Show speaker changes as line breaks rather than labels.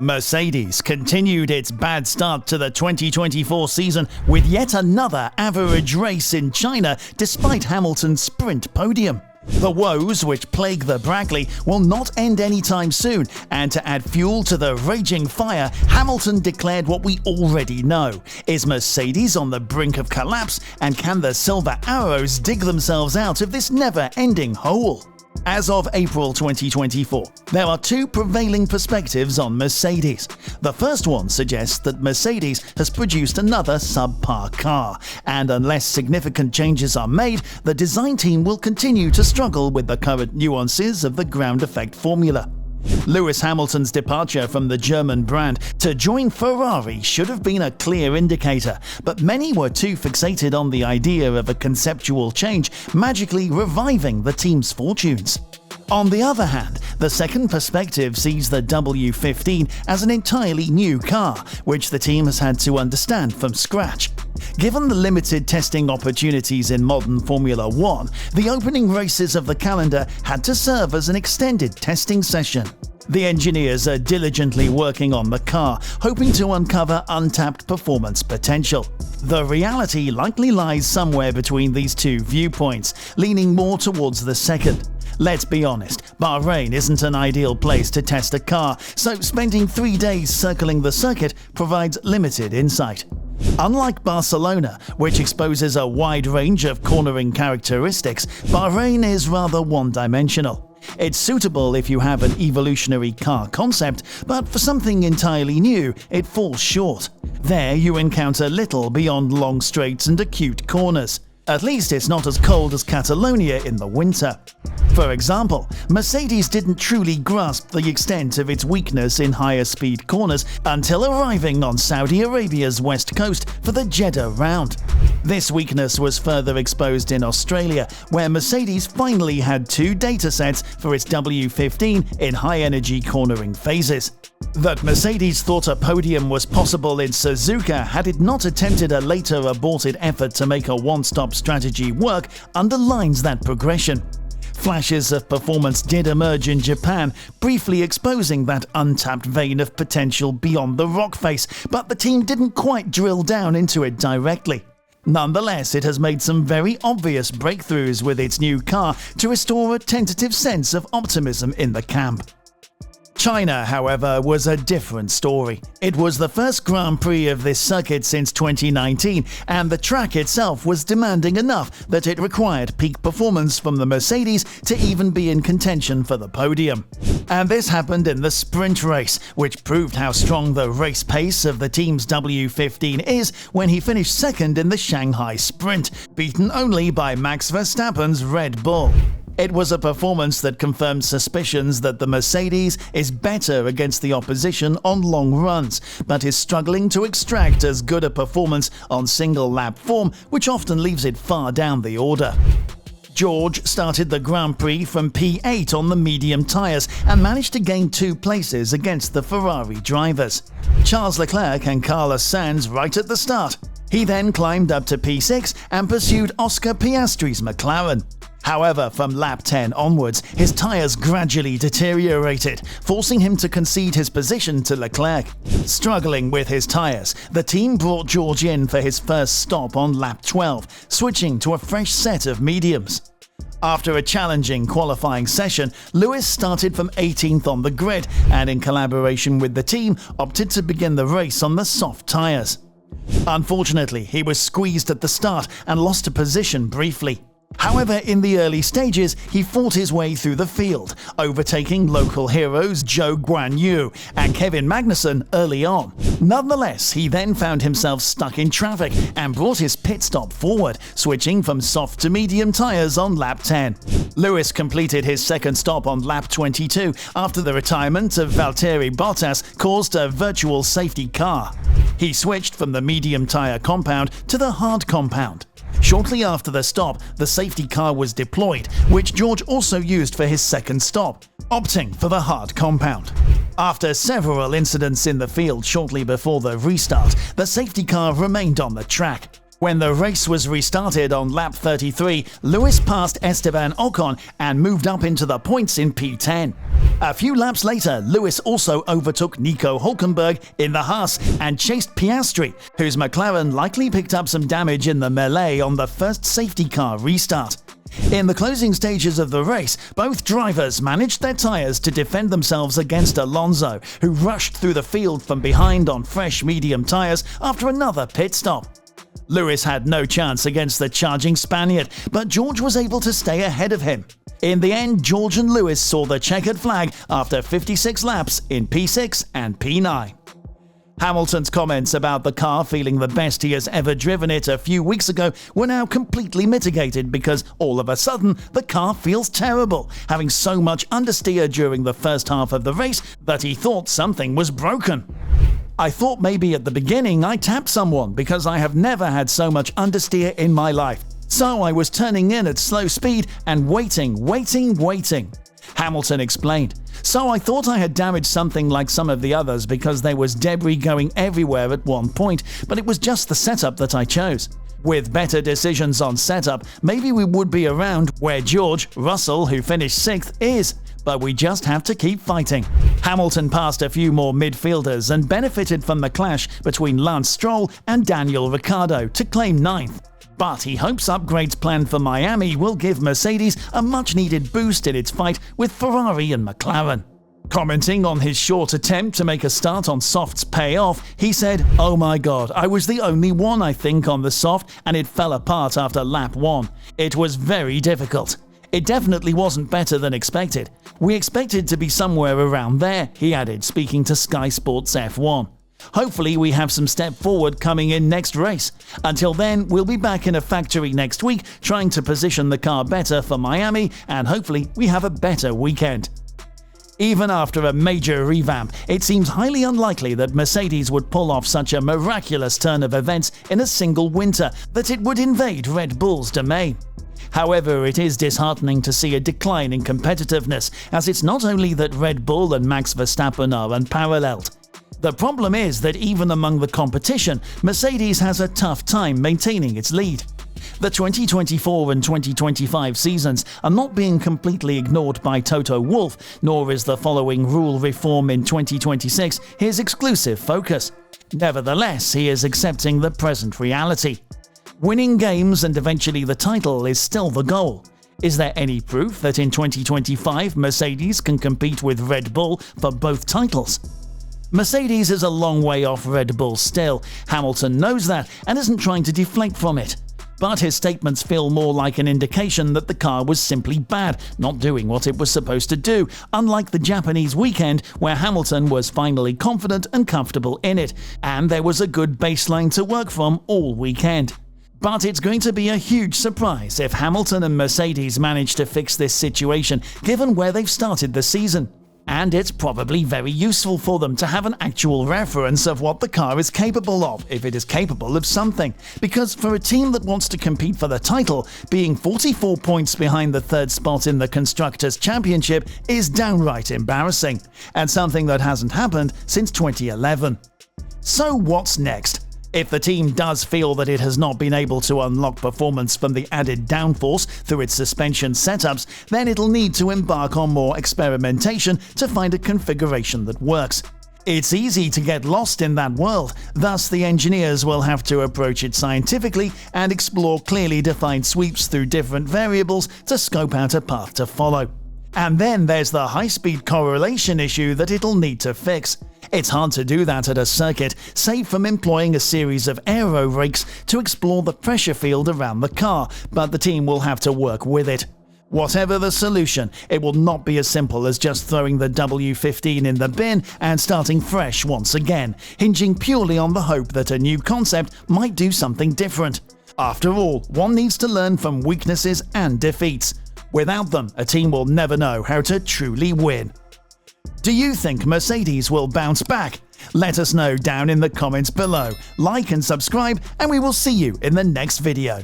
Mercedes continued its bad start to the 2024 season with yet another average race in China despite Hamilton's sprint podium. The woes which plague the Brackley will not end anytime soon, and to add fuel to the raging fire, Hamilton declared what we already know. Is Mercedes on the brink of collapse, and can the Silver Arrows dig themselves out of this never-ending hole? As of April 2024, there are two prevailing perspectives on Mercedes. The first one suggests that Mercedes has produced another subpar car, and unless significant changes are made, the design team will continue to struggle with the current nuances of the ground effect formula. Lewis Hamilton's departure from the German brand to join Ferrari should have been a clear indicator, but many were too fixated on the idea of a conceptual change magically reviving the team's fortunes. On the other hand, the second perspective sees the W15 as an entirely new car, which the team has had to understand from scratch. Given the limited testing opportunities in modern Formula One, the opening races of the calendar had to serve as an extended testing session. The engineers are diligently working on the car, hoping to uncover untapped performance potential. The reality likely lies somewhere between these two viewpoints, leaning more towards the second. Let's be honest, Bahrain isn't an ideal place to test a car, so spending 3 days circling the circuit provides limited insight. Unlike Barcelona, which exposes a wide range of cornering characteristics, Bahrain is rather one-dimensional. It's suitable if you have an evolutionary car concept, but for something entirely new, it falls short. There you encounter little beyond long straights and acute corners. At least it's not as cold as Catalonia in the winter. For example, Mercedes didn't truly grasp the extent of its weakness in higher speed corners until arriving on Saudi Arabia's west coast for the Jeddah round. This weakness was further exposed in Australia, where Mercedes finally had two datasets for its W15 in high-energy cornering phases. That Mercedes thought a podium was possible in Suzuka had it not attempted a later aborted effort to make a one-stop strategy work underlines that progression. Flashes of performance did emerge in Japan, briefly exposing that untapped vein of potential beyond the rock face, but the team didn't quite drill down into it directly. Nonetheless, it has made some very obvious breakthroughs with its new car to restore a tentative sense of optimism in the camp. China, however, was a different story. It was the first Grand Prix of this circuit since 2019, and the track itself was demanding enough that it required peak performance from the Mercedes to even be in contention for the podium. And this happened in the sprint race, which proved how strong the race pace of the team's W15 is when he finished second in the Shanghai Sprint, beaten only by Max Verstappen's Red Bull. It was a performance that confirmed suspicions that the Mercedes is better against the opposition on long runs, but is struggling to extract as good a performance on single-lap form, which often leaves it far down the order. George started the Grand Prix from P8 on the medium tyres and managed to gain 2 places against the Ferrari drivers, Charles Leclerc and Carlos Sainz, right at the start. He then climbed up to P6 and pursued Oscar Piastri's McLaren. However, from lap 10 onwards, his tyres gradually deteriorated, forcing him to concede his position to Leclerc. Struggling with his tyres, the team brought George in for his first stop on lap 12, switching to a fresh set of mediums. After a challenging qualifying session, Lewis started from 18th on the grid and, in collaboration with the team, opted to begin the race on the soft tyres. Unfortunately, he was squeezed at the start and lost a position briefly. However, in the early stages, he fought his way through the field, overtaking local heroes Zhou Guanyu and Kevin Magnussen early on. Nonetheless, he then found himself stuck in traffic and brought his pit stop forward, switching from soft to medium tyres on lap 10. Lewis completed his second stop on lap 22 after the retirement of Valtteri Bottas caused a virtual safety car. He switched from the medium tyre compound to the hard compound. Shortly after the stop, the safety car was deployed, which George also used for his second stop, opting for the hard compound. After several incidents in the field shortly before the restart, the safety car remained on the track. When the race was restarted on lap 33, Lewis passed Esteban Ocon and moved up into the points in P10. A few laps later, Lewis also overtook Nico Hülkenberg in the Haas and chased Piastri, whose McLaren likely picked up some damage in the melee on the first safety car restart. In the closing stages of the race, both drivers managed their tyres to defend themselves against Alonso, who rushed through the field from behind on fresh medium tyres after another pit stop. Lewis had no chance against the charging Spaniard, but George was able to stay ahead of him. In the end, George and Lewis saw the checkered flag after 56 laps in P6 and P9. Hamilton's comments about the car feeling the best he has ever driven it a few weeks ago were now completely mitigated because all of a sudden the car feels terrible, having so much understeer during the first half of the race that he thought something was broken. I thought maybe at the beginning I tapped someone because I have never had so much understeer in my life. So I was turning in at slow speed and waiting. Hamilton explained. So I thought I had damaged something like some of the others because there was debris going everywhere at one point, but it was just the setup that I chose. With better decisions on setup, maybe we would be around where George Russell, who finished 6th, is. But we just have to keep fighting. Hamilton passed a few more midfielders and benefited from the clash between Lance Stroll and Daniel Ricciardo to claim 9th. But he hopes upgrades planned for Miami will give Mercedes a much-needed boost in its fight with Ferrari and McLaren. Commenting on his short attempt to make a start on soft's payoff, he said, "Oh my god, I was the only one I think on the soft and it fell apart after lap 1. It was very difficult. It definitely wasn't better than expected. We expected to be somewhere around there," he added, speaking to Sky Sports F1. "Hopefully we have some step forward coming in next race. Until then, we'll be back in a factory next week trying to position the car better for Miami and hopefully we have a better weekend." Even after a major revamp, it seems highly unlikely that Mercedes would pull off such a miraculous turn of events in a single winter that it would invade Red Bull's domain. However, it is disheartening to see a decline in competitiveness, as it's not only that Red Bull and Max Verstappen are unparalleled. The problem is that even among the competition, Mercedes has a tough time maintaining its lead. The 2024 and 2025 seasons are not being completely ignored by Toto Wolff, nor is the following rule reform in 2026 his exclusive focus. Nevertheless, he is accepting the present reality. Winning games and eventually the title is still the goal. Is there any proof that in 2025 Mercedes can compete with Red Bull for both titles? Mercedes is a long way off Red Bull still. Hamilton knows that and isn't trying to deflect from it. But his statements feel more like an indication that the car was simply bad, not doing what it was supposed to do, unlike the Japanese weekend where Hamilton was finally confident and comfortable in it, and there was a good baseline to work from all weekend. But it's going to be a huge surprise if Hamilton and Mercedes manage to fix this situation given where they've started the season. And it's probably very useful for them to have an actual reference of what the car is capable of, if it is capable of something. Because for a team that wants to compete for the title, being 44 points behind the third spot in the Constructors' Championship is downright embarrassing, and something that hasn't happened since 2011. So what's next? If the team does feel that it has not been able to unlock performance from the added downforce through its suspension setups, then it'll need to embark on more experimentation to find a configuration that works. It's easy to get lost in that world, thus the engineers will have to approach it scientifically and explore clearly defined sweeps through different variables to scope out a path to follow. And then there's the high-speed correlation issue that it'll need to fix. It's hard to do that at a circuit, save from employing a series of aero rakes to explore the pressure field around the car, but the team will have to work with it. Whatever the solution, it will not be as simple as just throwing the W15 in the bin and starting fresh once again, hinging purely on the hope that a new concept might do something different. After all, one needs to learn from weaknesses and defeats. Without them, a team will never know how to truly win. Do you think Mercedes will bounce back? Let us know down in the comments below. Like and subscribe, and we will see you in the next video.